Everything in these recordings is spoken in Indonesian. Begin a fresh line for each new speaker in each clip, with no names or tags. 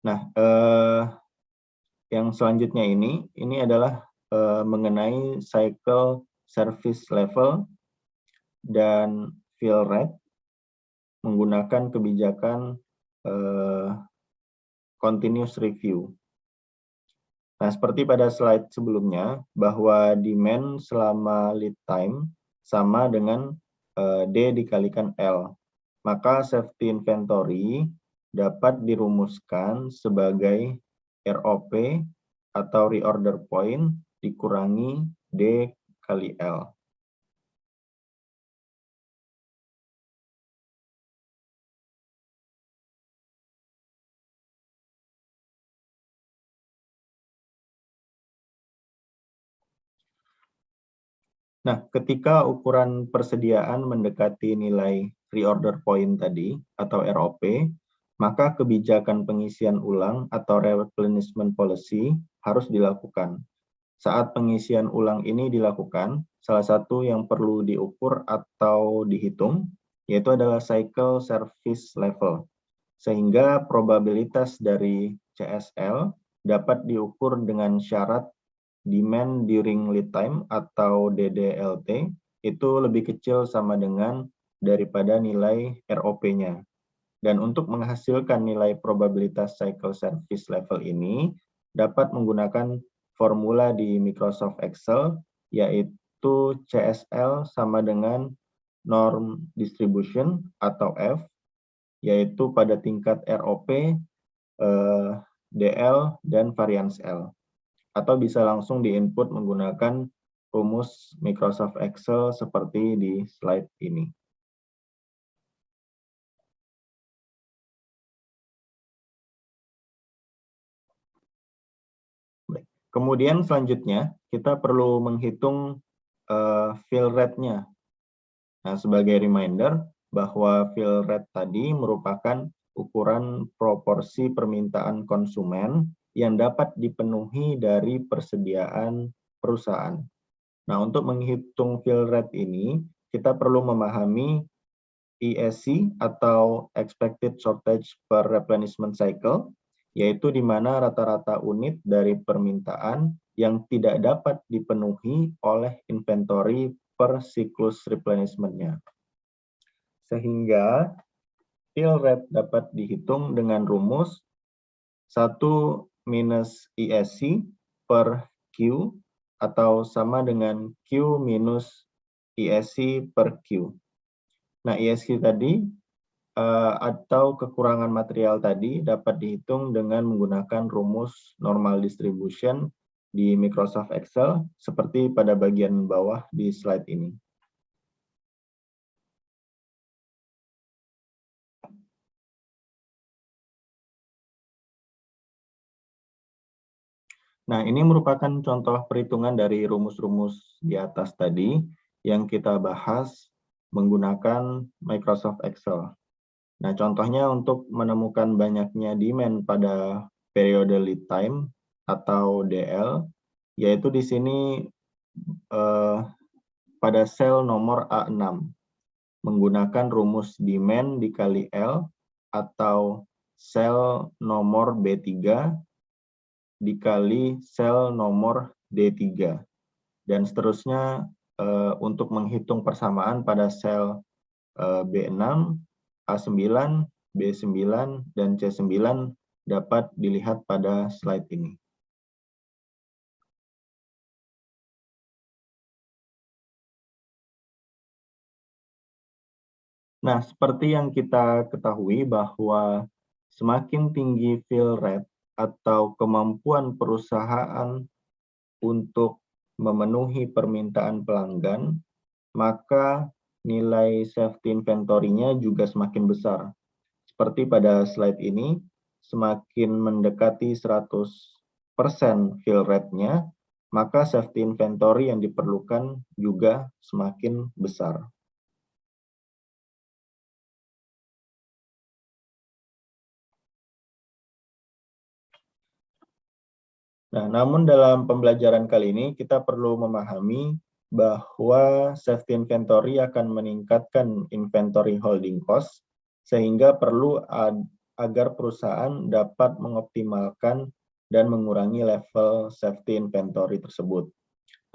Nah, yang selanjutnya ini adalah mengenai cycle service level dan fill rate menggunakan kebijakan continuous review. Nah, seperti pada slide sebelumnya, bahwa demand selama lead time sama dengan D dikalikan L. Maka safety inventory dapat dirumuskan sebagai ROP atau reorder point dikurangi D kali L. Nah, ketika ukuran persediaan mendekati nilai reorder point tadi atau ROP, maka kebijakan pengisian ulang atau replenishment policy harus dilakukan. Saat pengisian ulang ini dilakukan, salah satu yang perlu diukur atau dihitung yaitu adalah cycle service level. Sehingga probabilitas dari CSL dapat diukur dengan syarat demand during lead time atau DDLT itu lebih kecil sama dengan daripada nilai ROP-nya. Dan untuk menghasilkan nilai probabilitas cycle service level ini dapat menggunakan formula di Microsoft Excel yaitu CSL sama dengan norm distribution atau F yaitu pada tingkat ROP, DL, dan variance L. Atau bisa langsung di-input menggunakan rumus Microsoft Excel seperti di slide ini. Kemudian selanjutnya kita perlu menghitung fill rate-nya. Nah, sebagai reminder bahwa fill rate tadi merupakan ukuran proporsi permintaan konsumen yang dapat dipenuhi dari persediaan perusahaan. Nah, untuk menghitung fill rate ini, kita perlu memahami ESC atau Expected Shortage per Replenishment Cycle, yaitu di mana rata-rata unit dari permintaan yang tidak dapat dipenuhi oleh inventory per siklus replenishment-nya. Sehingga fill rate dapat dihitung dengan rumus 1 minus ESC per Q atau sama dengan Q minus ESC per Q. Nah, ESC tadi atau kekurangan material tadi dapat dihitung dengan menggunakan rumus normal distribution di Microsoft Excel seperti pada bagian bawah di slide ini. Nah, ini merupakan contoh perhitungan dari rumus-rumus di atas tadi yang kita bahas menggunakan Microsoft Excel. Nah, contohnya untuk menemukan banyaknya demand pada periode lead time atau DL, yaitu di sini pada sel nomor A6, menggunakan rumus demand dikali L atau sel nomor B3 dikali sel nomor D3. Dan seterusnya untuk menghitung persamaan pada sel B6, A9, B9, dan C9 dapat dilihat pada slide ini. Nah, seperti yang kita ketahui bahwa semakin tinggi fill rate atau kemampuan perusahaan untuk memenuhi permintaan pelanggan, maka nilai safety inventory-nya juga semakin besar. Seperti pada slide ini, semakin mendekati 100% fill rate-nya, maka safety inventory yang diperlukan juga semakin besar. Nah, namun dalam pembelajaran kali ini kita perlu memahami bahwa safety inventory akan meningkatkan inventory holding cost sehingga perlu agar perusahaan dapat mengoptimalkan dan mengurangi level safety inventory tersebut,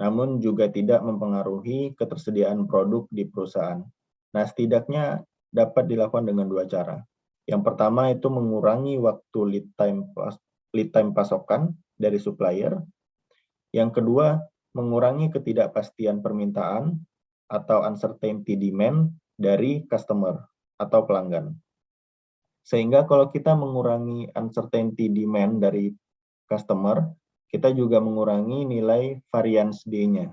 namun juga tidak mempengaruhi ketersediaan produk di perusahaan. Nah, setidaknya dapat dilakukan dengan dua cara. Yang pertama itu mengurangi waktu lead time pasokan dari supplier. Yang kedua, mengurangi ketidakpastian permintaan atau uncertainty demand dari customer atau pelanggan. Sehingga kalau kita mengurangi uncertainty demand dari customer, kita juga mengurangi nilai variance D-nya.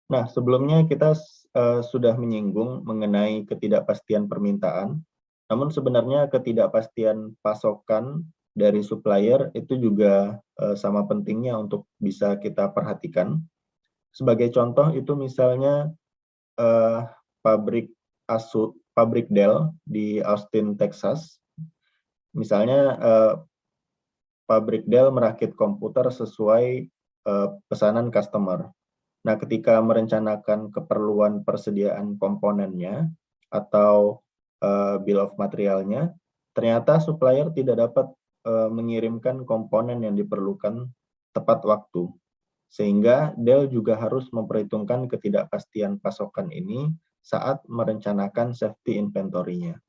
Nah, sebelumnya kita sudah menyinggung mengenai ketidakpastian permintaan, namun sebenarnya ketidakpastian pasokan dari supplier itu juga sama pentingnya untuk bisa kita perhatikan. Sebagai contoh itu misalnya pabrik Dell di Austin, Texas. Misalnya pabrik Dell merakit komputer sesuai pesanan customer. Nah, ketika merencanakan keperluan persediaan komponennya atau bill of materialnya, ternyata supplier tidak dapat mengirimkan komponen yang diperlukan tepat waktu. Sehingga Dell juga harus memperhitungkan ketidakpastian pasokan ini saat merencanakan safety inventory-nya.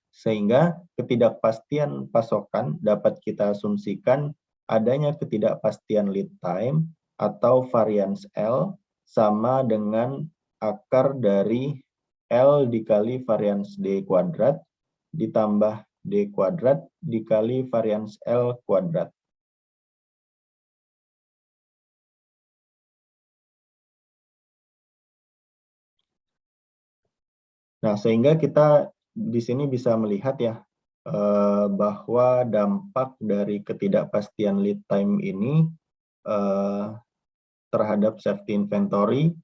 Sehingga ketidakpastian pasokan dapat kita asumsikan adanya ketidakpastian lead time atau variance L sama dengan akar dari L dikali variance D kuadrat ditambah D kuadrat dikali variance L kuadrat. Nah, sehingga kita di sini bisa melihat ya bahwa dampak dari ketidakpastian lead time ini terhadap safety inventory,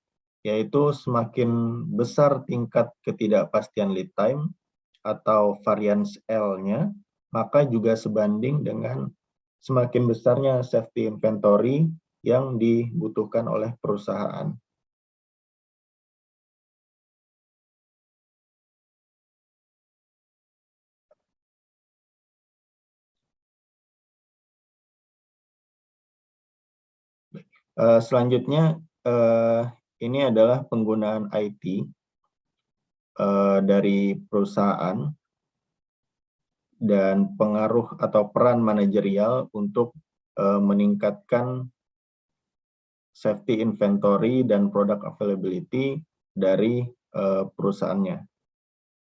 yaitu semakin besar tingkat ketidakpastian lead time atau variance L-nya, maka juga sebanding dengan semakin besarnya safety inventory yang dibutuhkan oleh perusahaan. Selanjutnya, ini adalah penggunaan IT dari perusahaan dan pengaruh atau peran manajerial untuk meningkatkan safety inventory dan product availability dari perusahaannya.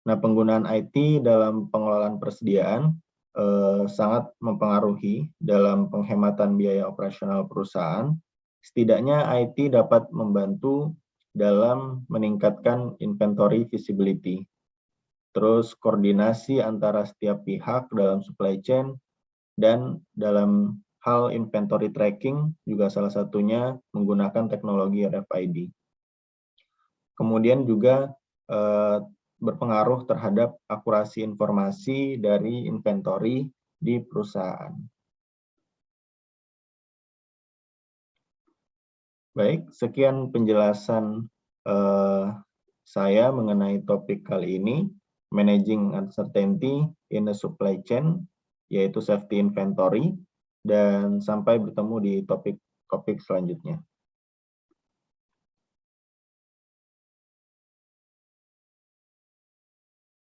Nah, penggunaan IT dalam pengelolaan persediaan sangat mempengaruhi dalam penghematan biaya operasional perusahaan. Setidaknya IT dapat membantu dalam meningkatkan inventory visibility. Terus koordinasi antara setiap pihak dalam supply chain dan dalam hal inventory tracking juga salah satunya menggunakan teknologi RFID. Kemudian juga berpengaruh terhadap akurasi informasi dari inventory di perusahaan. Baik, sekian penjelasan saya mengenai topik kali ini, Managing Uncertainty in a Supply Chain, yaitu Safety Inventory, dan sampai bertemu di topik-topik selanjutnya.